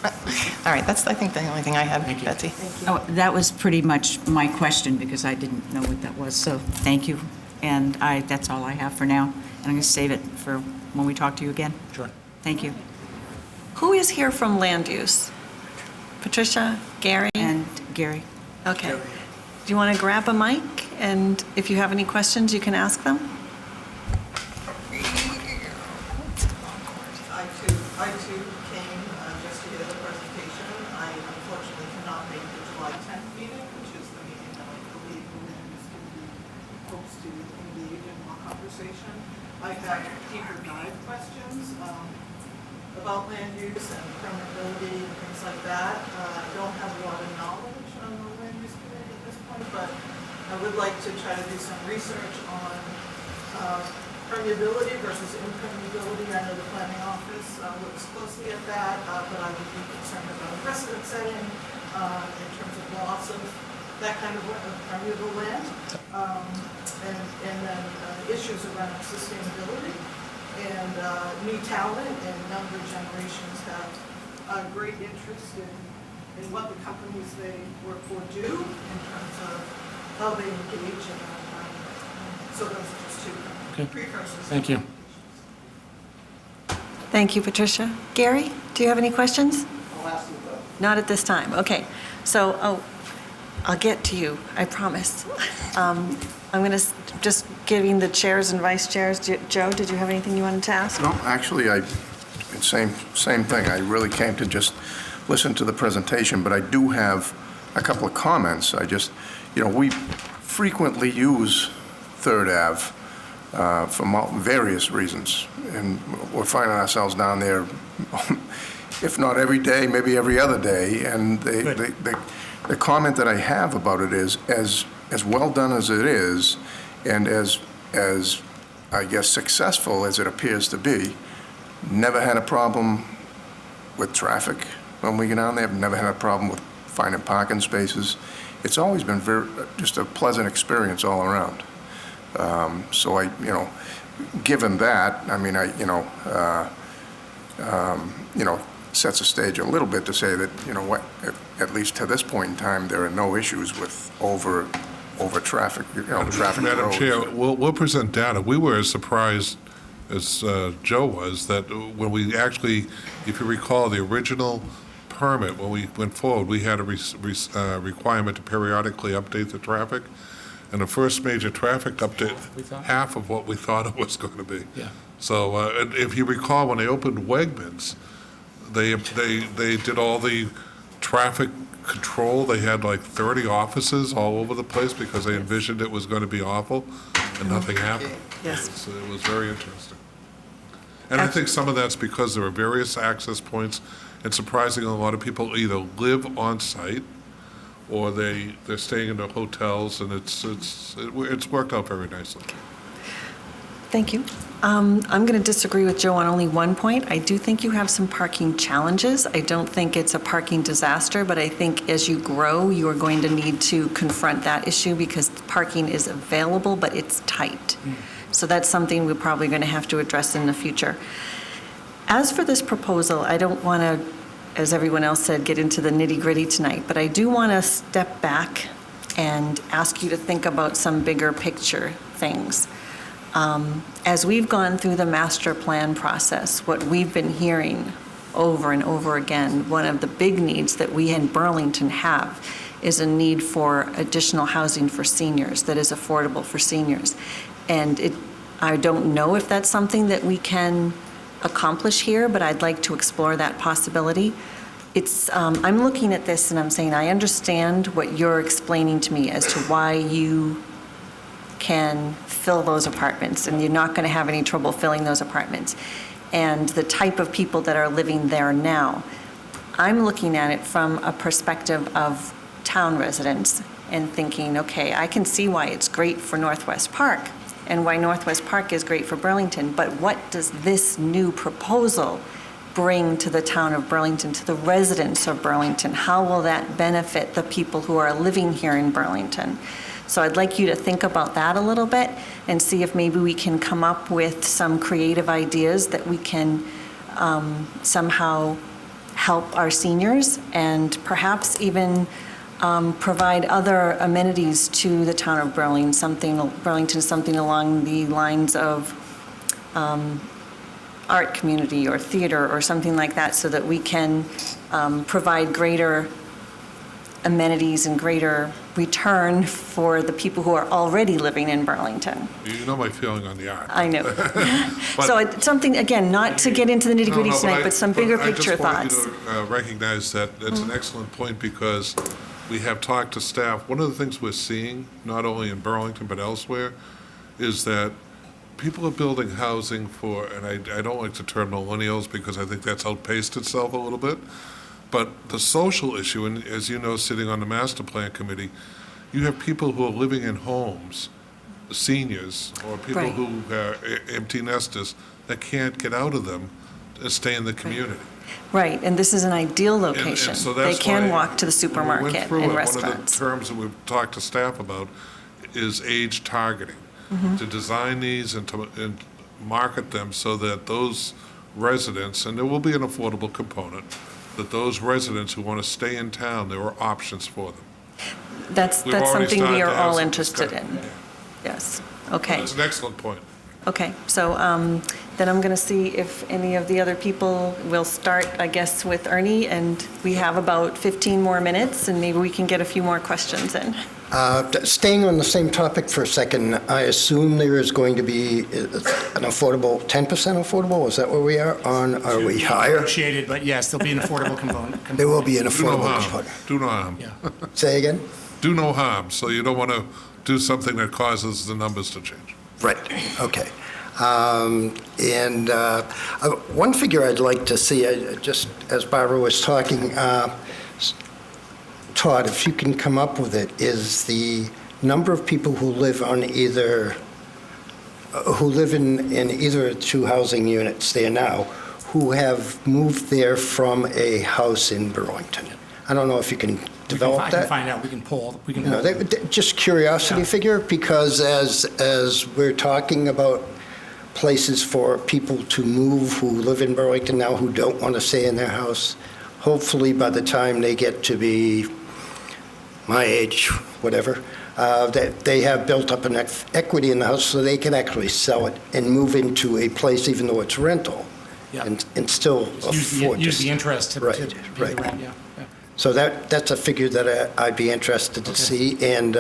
all right, that's, I think, the only thing I had, Betsy. Oh, that was pretty much my question, because I didn't know what that was, so thank you. And that's all I have for now, and I'm going to save it for when we talk to you again. Sure. Thank you. Who is here from land use? Patricia, Gary? And Gary. Okay. Do you want to grab a mic, and if you have any questions, you can ask them? I too too came just to hear the presentation. I unfortunately cannot make the July 10th meeting, which is the meeting that I believe the land use committee hopes to engage in more conversation. I have deeper dive questions about land use and permeability and things like that. I don't have a lot of knowledge on the land use committee at this point, but I would like to try to do some research on permeability versus impermeability. I know the planning office looks closely at that, but I would be concerned about a precedent setting in terms of loss of that kind of permeable land, and then issues around sustainability. And new talent and younger generations have a great interest in what the companies they work for do in terms of how they engage in that environment. So those are just two precursors. Thank you. Thank you, Patricia. Gary, do you have any questions? I'll ask you though. Not at this time. Okay. So, I'll get to you, I promise. I'm going to just giving the chairs and vice chairs. Joe, did you have anything you wanted to ask? No, actually, same thing. I really came to just listen to the presentation, but I do have a couple of comments. We frequently use Third Ave for various reasons, and we're finding ourselves down there, if not every day, maybe every other day, and the comment that I have about it is, as well done as it is, and as I guess successful as it appears to be, never had a problem with traffic when we get down there. Never had a problem with finding parking spaces. It's always been just a pleasant experience all around. So given that, I mean, sets the stage a little bit to say that, at least to this point in time, there are no issues with over traffic, traffic Madam roads. Chair, we'll present data. We were as surprised as Joe was that when we actually, if you recall, the original permit, when we went forward, we had a requirement to periodically update the traffic. And the first major traffic update, half of what we thought it was going to be. Yeah. So and if you recall, when they opened Wegmans, they did all the traffic control. They had like 30 offices all over the place because they envisioned it was going to be awful, and nothing happened. Yes. It was very interesting. And I think some of that's because there are various access points, and surprisingly, a lot of people either live on site or they're staying in their hotels, and it's worked out very nicely. Thank you. I'm going to disagree with Joe on only one point. I do think you have some parking challenges. I don't think it's a parking disaster, but I think as you grow, you are going to need to confront that issue because parking is available, but it's tight. So that's something we're probably going to have to address in the future. As for this proposal, I don't want to, as everyone else said, get into the nitty-gritty tonight, but I do want to step back and ask you to think about some bigger picture things. As we've gone through the master plan process, what we've been hearing over and over again, one of the big needs that we in Burlington have is a need for additional housing for seniors that is affordable for seniors. And I don't know if that's something that we can accomplish here, but I'd like to explore that possibility. I'm looking at this and I'm saying, I understand what you're explaining to me as to why you can fill those apartments, and you're not going to have any trouble filling those apartments, and the type of people that are living there now. I'm looking at it from a perspective of town residents and thinking, okay, I can see why it's great for Northwest Park and why Northwest Park is great for Burlington, but what does this new proposal bring to the town of Burlington, to the residents of Burlington? How will that benefit the people who are living here in Burlington? So I'd like you to think about that a little bit and see if maybe we can come up with some creative ideas that we can somehow help our seniors and perhaps even provide other amenities to the town of Burlington, something along the lines of art community or theater or something like that, so that we can provide greater amenities and greater return for the people who are already living in Burlington. You know my feeling on the art. I know. So it's something, again, not to get into the nitty-gritty tonight, but some bigger picture thoughts. I just want you to recognize that it's an excellent point, because we have talked to staff. One of the things we're seeing, not only in Burlington but elsewhere, is that people are building housing for, and I don't like the term millennials because I think that's outpaced itself a little bit, but the social issue, and as you know, sitting on the master plan committee, you have people who are living in homes, seniors, or people Right. who are empty nesters that can't get out of them and stay in the community. Right, and this is an ideal location. And so They that's can why walk to the when we supermarket went through and it, restaurants. One of the terms that we've talked to staff about is age targeting. Mm-hmm. To design these and to market them so that those residents, and there will be an affordable component, that those residents who want to stay in town, there are options for them. That's We've already something we started are to have all some interested discussion. in. Yes, okay. That's an excellent point. Okay, so then I'm going to see if any of the other people will start, I guess, with Ernie, and we have about 15 more minutes, and maybe we can get a few more questions in. Staying on the same topic for a second, I assume there is going to be an affordable, 10% affordable? Is that where we are on? Are we higher? Negotiated, but yes, there'll be an affordable component. There will be an Do no affordable harm. component. Do no harm. Say again? Do no harm, so you don't want to do something that causes the numbers to change. Right, okay. One figure I'd like to see, just as Barbara was talking, Todd, if you can come up with it, is the number of people who live on either, who live in either two housing units there now, who have moved there from a house in Burlington. I don't know if you can develop I that. can find out, we can pull. You know, just curiosity figure, because as we're talking about places for people to move who live in Burlington now who don't want to stay in their house, hopefully by the time they get to be my age, whatever, they have built up an equity in the house so they can actually sell it and move into a place, even though it's rental, and still afford Use the interest to pay the rent, yeah. So that's a figure that I'd be interested to see. And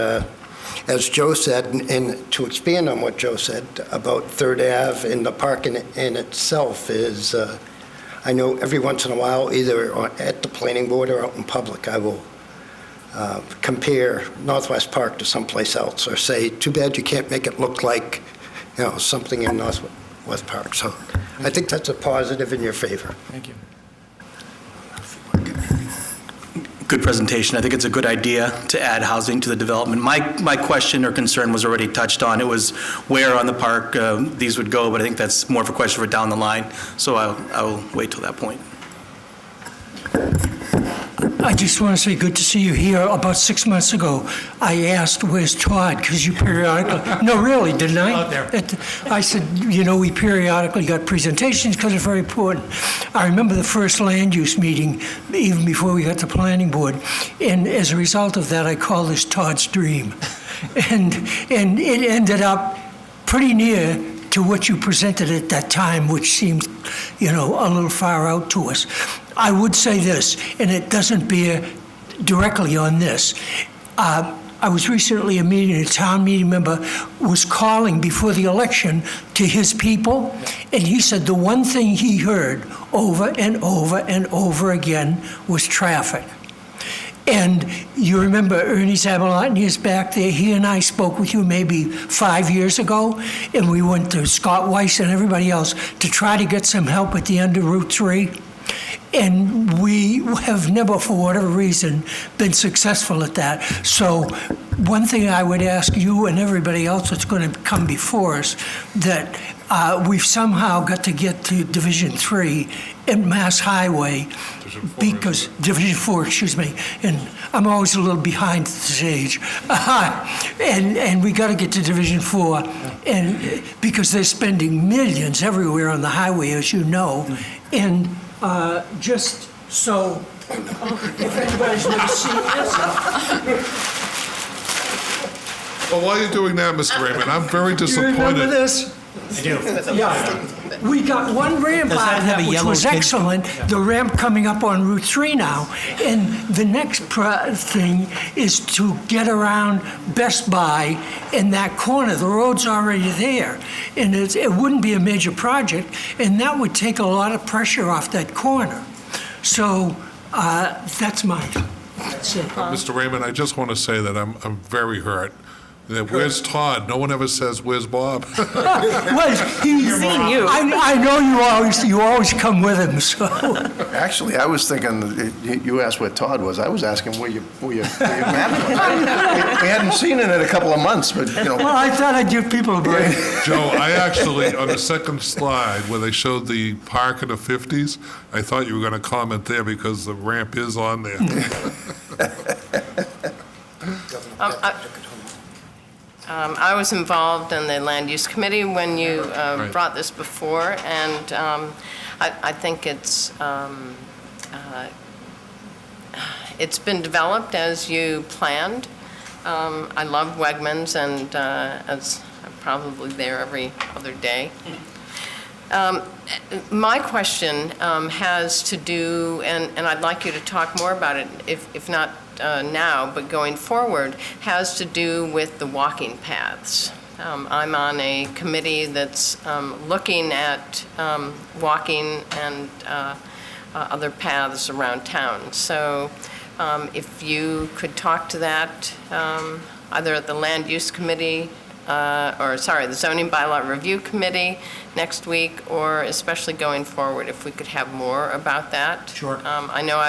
as Joe said, and to expand on what Joe said about Third Ave and the park in itself is, I know every once in a while, either at the planning board or out in public, I will compare Northwest Park to someplace else, or say, too bad you can't make it look like, you know, something in Northwest Park. So I think that's a positive in your favor. Thank you. Good presentation. I think it's a good idea to add housing to the development. My question or concern was already touched on. It was where on the park these would go, but I think that's more of a question for down the line, so I'll wait till that point. I just want to say good to see you here. About 6 months ago, I asked, where's Todd? Because you periodically, no, really, didn't I? Out there. I said, you know, we periodically got presentations because it's very important. I remember the first land use meeting, even before we got to planning board, and as a result of that, I called this Todd's dream. And it ended up pretty near to what you presented at that time, which seemed, you know, a little far out to us. I would say this, and it doesn't bear directly on this. I was recently a town meeting member was calling before the election to his people, and he said the one thing he heard over and over and over again was traffic. And you remember Ernie Zabalotny is back there. He and I spoke with you maybe 5 years ago, and we went to Scott Weiss and everybody else to try to get some help at the end of Route 3. And we have never, for whatever reason, been successful at that. So one thing I would ask you and everybody else that's going to come before us, that we've somehow got to get to Division 3 and Mass Highway, because Division 4, excuse me, and I'm always a little behind the stage. And we got to get to Division 4, and because they're spending millions everywhere on the highway, as you know, and just so, if anybody's never seen this. Well, while you're doing that, Mr. Raymond, I'm very disappointed. You remember this? I do. Yeah, we got one ramp Does that out of have that, a which yellow was kid? excellent. The ramp coming up on Route 3 now. And the next thing is to get around Best Buy in that corner. The road's already there. And it wouldn't be a major project, and that would take a lot of pressure off that corner. So that's mine. That's it. Mr. Raymond, I just want to say that I'm very hurt. That where's Todd? No one ever says, where's Bob? Well, I know you always come with him, so. Actually, I was thinking, you asked where Todd was. I was asking where you met. We hadn't seen it in a couple of months, but, you know. Well, I thought I'd give people a break. Joe, I actually, on the second slide where they showed the park in the 50s, I thought you were going to comment there because the ramp is on there. I was involved in the Land Use Committee when you brought this before, and I think it's been developed as you planned. I love Wegmans, and as I'm probably there every other day. My question has to do, and I'd like you to talk more about it, if not now, but going forward, has to do with the walking paths. I'm on a committee that's looking at walking and other paths around town. So if you could talk to that, either at the Land Use Committee, the Zoning Bylaw Review Committee next week, or especially going forward, if we could have more about that. Sure. I know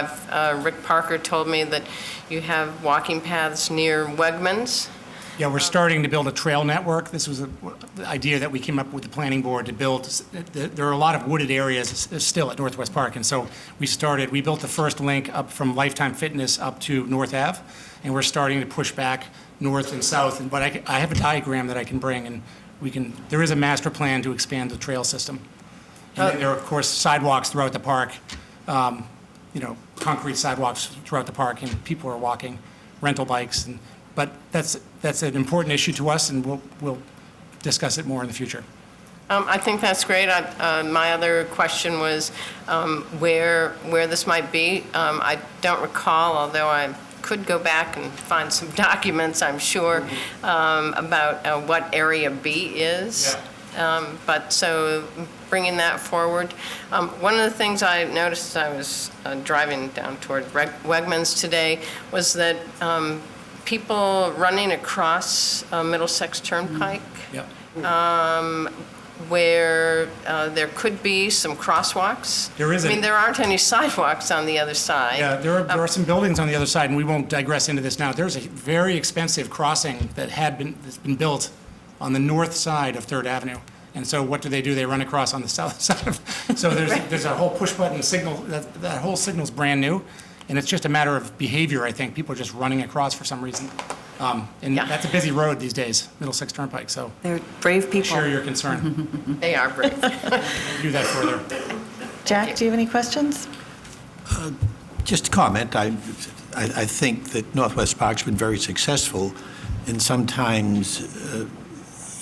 Rick Parker told me that you have walking paths near Wegmans. Yeah, we're starting to build a trail network. This was the idea that we came up with the planning board to build. There are a lot of wooded areas still at Northwest Park, and so we built the first link up from Lifetime Fitness up to North Ave, and we're starting to push back north and south. But I have a diagram that I can bring, and there is a master plan to expand the trail system. And then there are, of course, sidewalks throughout the park, concrete sidewalks throughout the park, and people are walking, rental bikes. But that's an important issue to us, and we'll discuss it more in the future. I think that's great. My other question was where this might be. I don't recall, although I could go back and find some documents, I'm sure, about what Area B is. Yeah. But so bringing that forward. One of the things I noticed as I was driving down toward Wegmans today was that people running across Middlesex Turnpike, where there could be some crosswalks. There isn't. I mean, there aren't any sidewalks on the other side. Yeah, there are some buildings on the other side, and we won't digress into this now. There's a very expensive crossing that's been built on the north side of 3rd Avenue. And so what do? They run across on the south side. So there's a whole push-button signal. That whole signal's brand new, and it's just a matter of behavior, I think. People are just running across for some reason. And that's a busy road these days, Middlesex Turnpike, so. They're brave people. Share your concern. They are brave. Do that further. Jack, do you have any questions? Just a comment. I think that Northwest Park's been very successful, and sometimes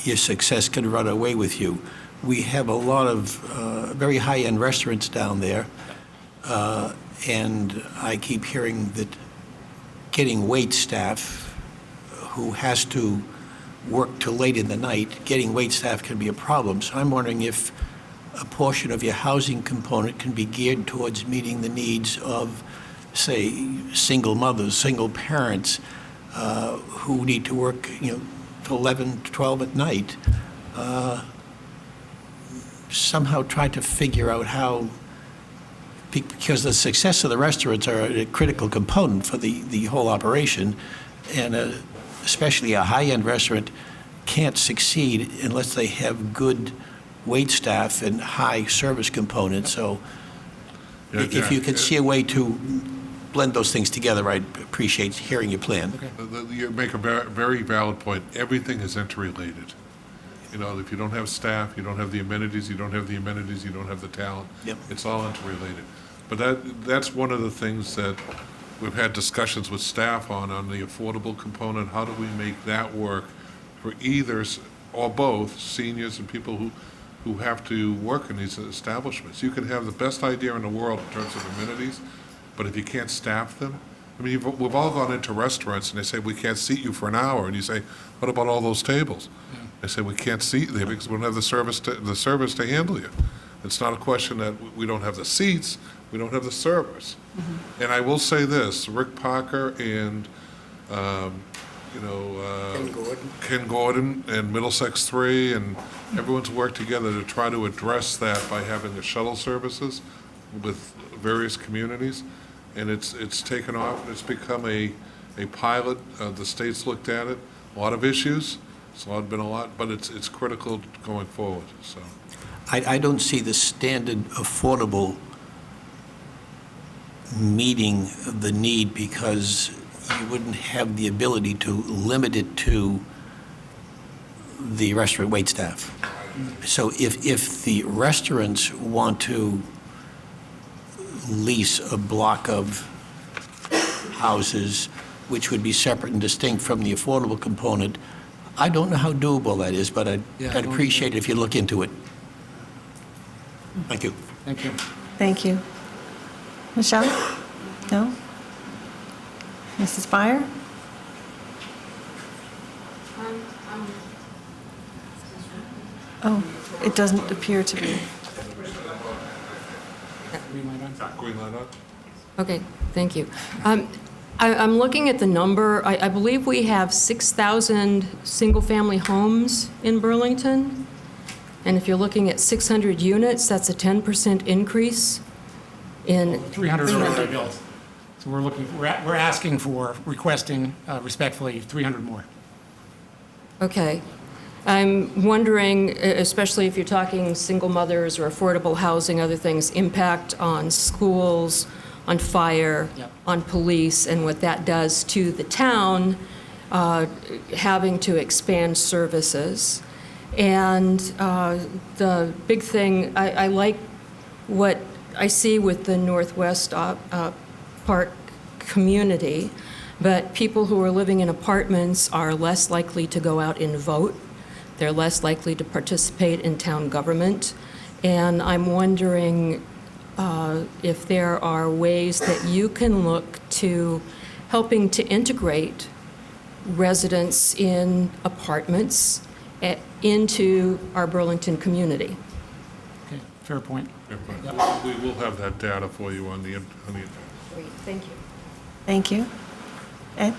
your success can run away with you. We have a lot of very high-end restaurants down there, and I keep hearing that getting wait staff who has to work till late in the night, getting wait staff can be a problem. So I'm wondering if a portion of your housing component can be geared towards meeting the needs of, say, single mothers, single parents who need to work, till 11, 12 at night. Somehow try to figure out how, because the success of the restaurants are a critical component for the whole operation, and especially a high-end restaurant can't succeed unless they have good wait staff and high service components. So if you could see a way to blend those things together, I'd appreciate hearing your plan. Okay. You make a very valid point. Everything is interrelated. If you don't have staff, you don't have the amenities, you don't have the amenities, you don't have the talent. Yep. It's all interrelated. But that's one of the things that we've had discussions with staff on the affordable component. How do we make that work for either or both, seniors and people who have to work in these establishments. You can have the best idea in the world in terms of amenities, but if you can't staff them, I mean, we've all gone into restaurants and they say, we can't seat you for an hour, and you say, what about all those tables? They say, we can't seat you there because we don't have the service to handle you. It's not a question that we don't have the seats, we don't have the service. And I will say this, Rick Parker and, Ken Gordon and Middlesex 3, and everyone's worked together to try to address that by having the shuttle services with various communities. And it's taken off, and it's become a pilot. The state's looked at it, a lot of issues, been a lot, but it's critical going forward, so. I don't see the standard affordable meeting the need because you wouldn't have the ability to limit it to the restaurant waitstaff. So if the restaurants want to lease a block of houses, which would be separate and distinct from the affordable component, I don't know how doable that is, but I'd appreciate it if you look into it. Thank you. Thank you. Thank you. Michelle? No? Mrs. Byer? Oh, it doesn't appear to be. Green light on? Okay, thank you. I'm looking at the number. I believe we have 6,000 single-family homes in Burlington. And if you're looking at 600 units, that's a 10% increase in... 300 are already built. So we're asking for, requesting respectfully, 300 more. Okay. I'm wondering, especially if you're talking single mothers or affordable housing, other things, impact on schools, on fire, on police, and what that does to the town, having to expand services. And the big thing, I like what I see with the Northwest Park community, but people who are living in apartments are less likely to go out and vote. They're less likely to participate in town government. And I'm wondering if there are ways that you can look to helping to integrate residents in apartments into our Burlington community. Okay, fair point. We will have that data for you on the internet. Great, thank you. Thank you. Ed?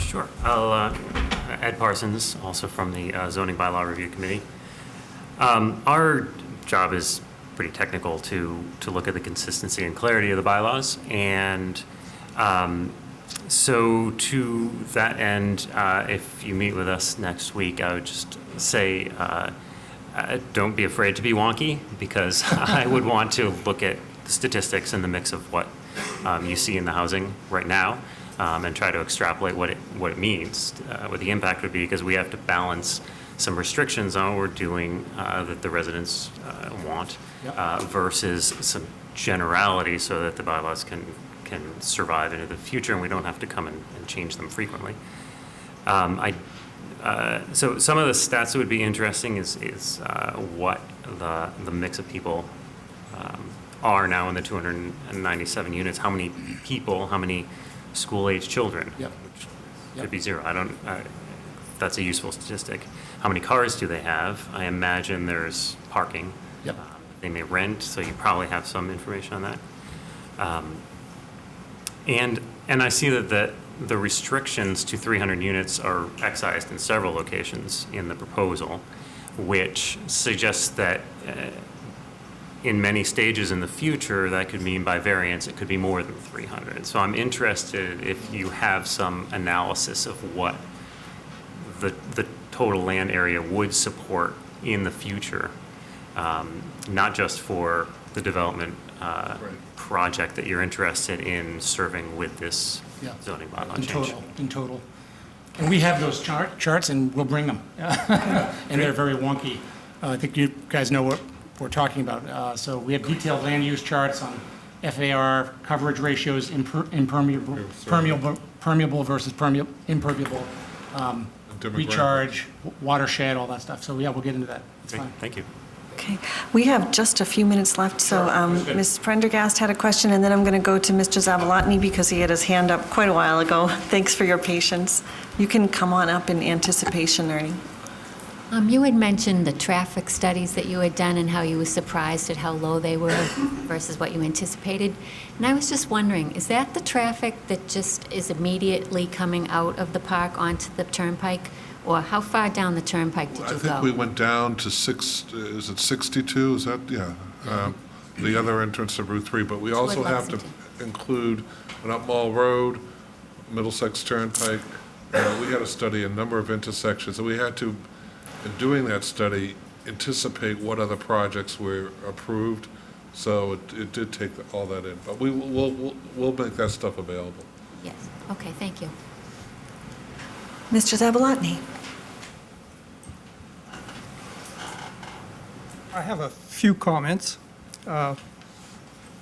Sure. I'll, Ed Parsons, also from the Zoning Bylaw Review Committee. Our job is pretty technical to look at the consistency and clarity of the bylaws. And so to that end, if you meet with us next week, I would just say, don't be afraid to be wonky, because I would want to look at the statistics and the mix of what you see in the housing right now, and try to extrapolate what it means, what the impact would be, because we have to balance some restrictions on what we're doing that the residents want, versus some generality so that the bylaws can survive into the future and we don't have to come and change them frequently. So some of the stats that would be interesting is what the mix of people are now in the 297 units. How many people, how many school-age children? Which could be zero. That's a useful statistic. How many cars do they have? I imagine there's parking. They may rent, so you probably have some information on that. And I see that the restrictions to 300 units are excised in several locations in the proposal, which suggests that in many stages in the future, that could mean by variance, it could be more than 300. So I'm interested if you have some analysis of what the total land area would support in the future, not just for the development project that you're interested in serving with this zoning bylaw change. In total. And we have those charts, and we'll bring them. And they're very wonky. I think you guys know what we're talking about. So we have detailed land use charts on FAR, coverage ratios, permeable versus impermeable. demographic. recharge, watershed, all that stuff. So yeah, we'll get into that. It's fine. Thank you. Okay, we have just a few minutes left, so Ms. Prendergast had a question, and then I'm going to go to Mr. Zavalotny because he had his hand up quite a while ago. Thanks for your patience. You can come on up in anticipation, Ernie. You had mentioned the traffic studies that you had done and how you were surprised at how low they were versus what you anticipated. And I was just wondering, is that the traffic that just is immediately coming out of the park onto the turnpike? Or how far down the turnpike did you I think go? we went down to is it 62? Is that, yeah. The other entrance of Route 3, but we also have to include went up Mall Road, Middlesex Turnpike. We had to study a number of intersections, and we had to, in doing that study, anticipate what other projects were approved. So it did take all that in, but we'll make that stuff available. Yes, okay, thank you. Mr. Zavalotny. I have a few comments. 3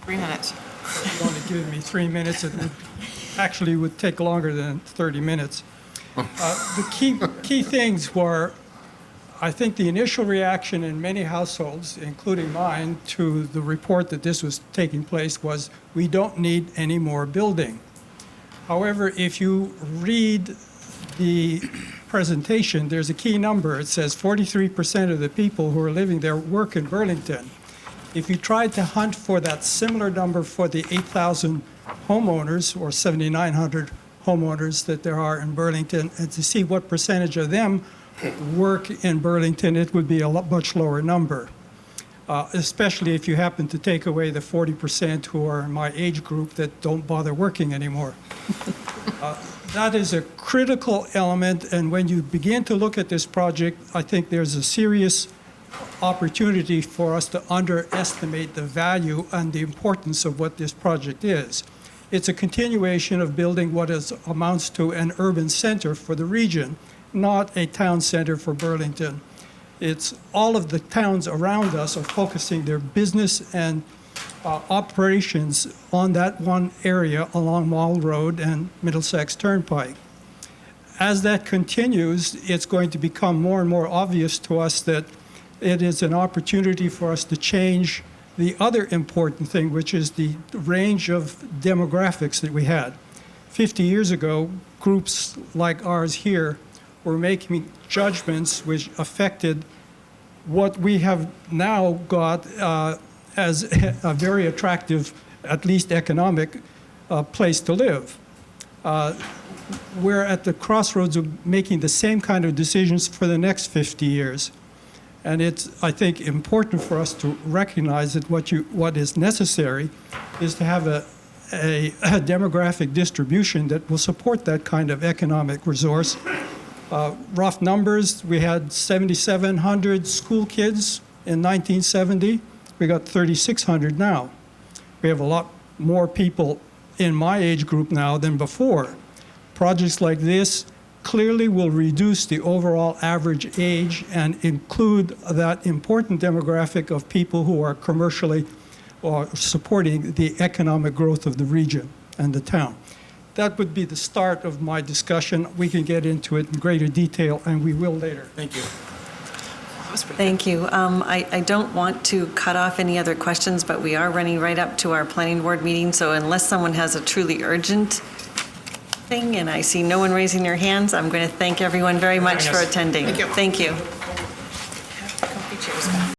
minutes. If you want to give me 3 minutes, it would take longer than 30 minutes. The key things were, I think the initial reaction in many households, including mine, to the report that this was taking place was, we don't need any more building. However, if you read the presentation, there's a key number. It says 43% of the people who are living there work in Burlington. If you tried to hunt for that similar number for the 8,000 homeowners or 7,900 homeowners that there are in Burlington, and to see what percentage of them work in Burlington, it would be a much lower number, especially if you happen to take away the 40% who are in my age group that don't bother working anymore. That is a critical element, and when you begin to look at this project, I think there's a serious opportunity for us to underestimate the value and the importance of what this project is. It's a continuation of building what amounts to an urban center for the region, not a town center for Burlington. It's all of the towns around us are focusing their business and operations on that one area along Mall Road and Middlesex Turnpike. As that continues, it's going to become more and more obvious to us that it is an opportunity for us to change the other important thing, which is the range of demographics that we had. 50 years ago, groups like ours here were making judgments which affected what we have now got as a very attractive, at least economic, place to live. We're at the crossroads of making the same kind of decisions for the next 50 years. And it's, I think, important for us to recognize that what is necessary is to have a demographic distribution that will support that kind of economic resource. Rough numbers, we had 7,700 school kids in 1970. We got 3,600 now. We have a lot more people in my age group now than before. Projects like this clearly will reduce the overall average age and include that important demographic of people who are commercially supporting the economic growth of the region and the town. That would be the start of my discussion. We can get into it in greater detail, and we will later. Thank you. Thank you. I don't want to cut off any other questions, but we are running right up to our planning board meeting, so unless someone has a truly urgent thing, and I see no one raising their hands, I'm going to thank everyone very much for attending. Thank you. Comfy chairs back.